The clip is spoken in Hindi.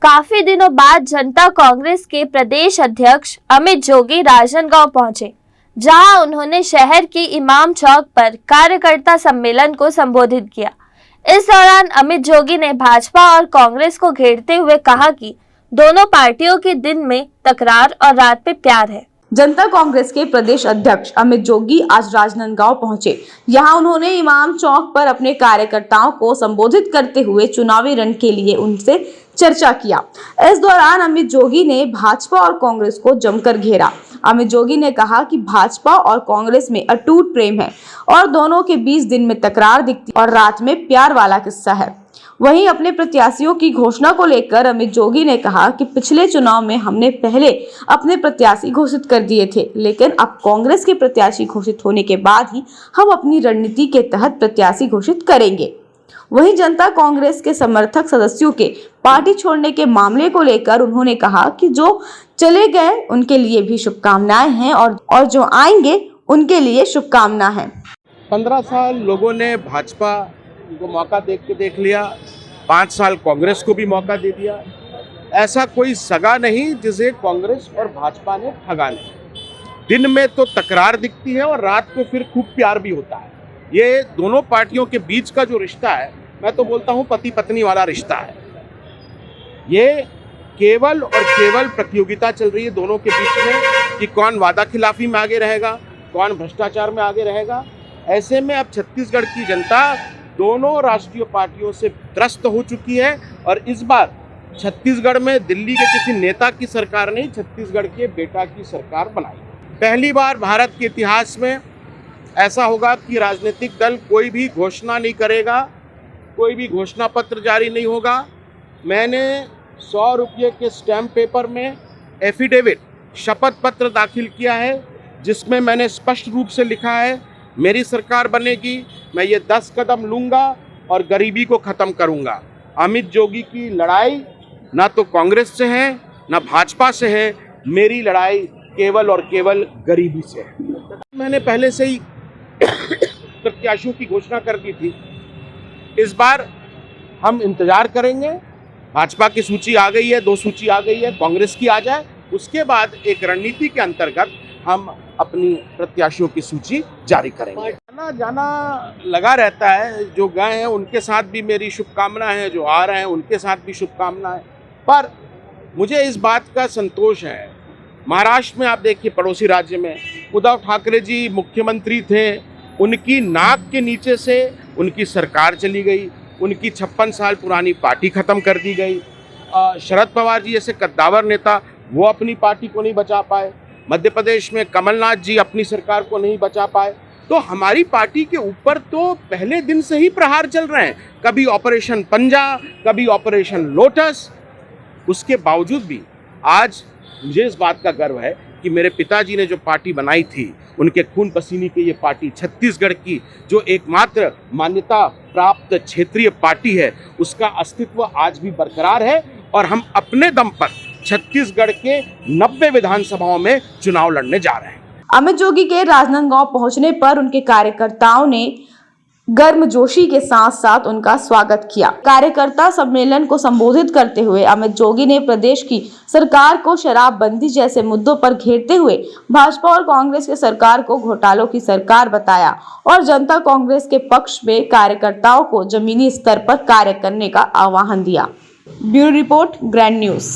काफी दिनों बाद जनता कांग्रेस के प्रदेश अध्यक्ष अमित जोगी राजनांदगांव पहुंचे, जहां उन्होंने शहर की इमाम चौक पर कार्यकर्ता सम्मेलन को संबोधित किया। इस दौरान अमित जोगी ने भाजपा और कांग्रेस को घेरते हुए कहा कि दोनों पार्टियों के दिन में तकरार और रात में प्यार है। जनता कांग्रेस के प्रदेश अध्यक्ष अमित जोगी आज राजनांदगांव पहुंचे। यहां उन्होंने इमाम चौक पर अपने कार्यकर्ताओं को संबोधित करते हुए चुनावी रण के लिए उनसे चर्चा किया। इस दौरान अमित जोगी ने भाजपा और कांग्रेस को जमकर घेरा। अमित जोगी ने कहा कि भाजपा और कांग्रेस में अटूट प्रेम है और दोनों के बीच दिन में तकरार दिखती और रात में प्यार वाला किस्सा है। वहीं अपने प्रत्याशियों की घोषणा को लेकर अमित जोगी ने कहा कि पिछले चुनाव में हमने पहले अपने प्रत्याशी घोषित कर दिए थे, लेकिन अब कांग्रेस के प्रत्याशी घोषित होने के बाद ही हम अपनी रणनीति के तहत प्रत्याशी घोषित करेंगे। वहीं जनता कांग्रेस के समर्थक सदस्यों के पार्टी छोड़ने के मामले को लेकर उन्होंने कहा कि जो चले गए उनके लिए भी शुभकामनाएं हैं और जो आएंगे उनके लिए शुभकामना है। 15 साल लोगों ने भाजपा को मौका देख लिया, 5 साल कांग्रेस को भी मौका दे दिया। ऐसा कोई सगा नहीं जिसे कांग्रेस और भाजपा ने ठगा नहीं। दिन में तो तकरार दिखती है और रात को फिर खूब प्यार भी होता है। ये दोनों पार्टियों के बीच का जो रिश्ता है, मैं तो बोलता हूँ पति पत्नी वाला रिश्ता है। ये केवल और केवल प्रतियोगिता चल रही है दोनों के बीच में कि कौन वादा खिलाफी में आगे रहेगा, कौन भ्रष्टाचार में आगे रहेगा। ऐसे में अब छत्तीसगढ़ की जनता दोनों राष्ट्रीय पार्टियों से त्रस्त हो चुकी है और इस बार छत्तीसगढ़ में दिल्ली के किसी नेता की सरकार नहीं, छत्तीसगढ़ के बेटा की सरकार बनाई। पहली बार भारत के इतिहास में ऐसा होगा कि राजनीतिक दल कोई भी घोषणा नहीं करेगा, कोई भी घोषणा पत्र जारी नहीं होगा। मैंने 100 रुपये के स्टैम्प पेपर में एफिडेविट शपथ पत्र दाखिल किया है, जिसमें मैंने स्पष्ट रूप से लिखा है मेरी सरकार बनेगी, मैं ये 10 कदम लूँगा और गरीबी को ख़त्म करूँगा। अमित जोगी की लड़ाई ना तो कांग्रेस से है ना भाजपा से है, मेरी लड़ाई केवल और केवल गरीबी से है। मैंने पहले से ही प्रत्याशियों की घोषणा कर दी थी। इस बार हम इंतजार करेंगे, भाजपा की सूची आ गई है, 2 सूची आ गई है, कांग्रेस की आ जाए, उसके बाद एक रणनीति के अंतर्गत हम अपनी प्रत्याशियों की सूची जारी करेंगे। आना जाना लगा रहता है, जो गए हैं उनके साथ भी मेरी शुभकामनाएं हैं, जो आ रहे हैं उनके साथ भी शुभकामनाएं। पर मुझे इस बात का संतोष है, महाराष्ट्र में आप देखिए, पड़ोसी राज्य में उद्धव ठाकरे जी मुख्यमंत्री थे, उनकी नाक के नीचे से उनकी सरकार चली गई, उनकी 56 साल पुरानी पार्टी खत्म कर दी गई। शरद पवार जी जैसे कद्दावर नेता वो अपनी पार्टी को नहीं बचा पाए, मध्य प्रदेश में कमलनाथ जी अपनी सरकार को नहीं बचा पाए। तो हमारी पार्टी के ऊपर तो पहले दिन से ही प्रहार चल रहे हैं, कभी ऑपरेशन पंजा, कभी ऑपरेशन लोटस। उसके बावजूद भी आज मुझे इस बात का गर्व है कि मेरे पिताजी ने जो पार्टी बनाई थी, उनके खून पसीने की ये पार्टी छत्तीसगढ़ की जो एकमात्र मान्यता प्राप्त क्षेत्रीय पार्टी है, उसका अस्तित्व आज भी बरकरार है और हम अपने दम पर छत्तीसगढ़ के 90 विधानसभाओं में चुनाव लड़ने जा रहे हैं। अमित जोगी के राजनांदगांव पहुंचने पर उनके कार्यकर्ताओं ने गर्मजोशी के साथ साथ उनका स्वागत किया। कार्यकर्ता सम्मेलन को संबोधित करते हुए अमित जोगी ने प्रदेश की सरकार को शराबबंदी जैसे मुद्दों पर घेरते हुए भाजपा और कांग्रेस की सरकार को घोटालों की सरकार बताया और जनता कांग्रेस के पक्ष में कार्यकर्ताओं को जमीनी स्तर पर कार्य करने का आह्वान दिया। Bureau report, grand news.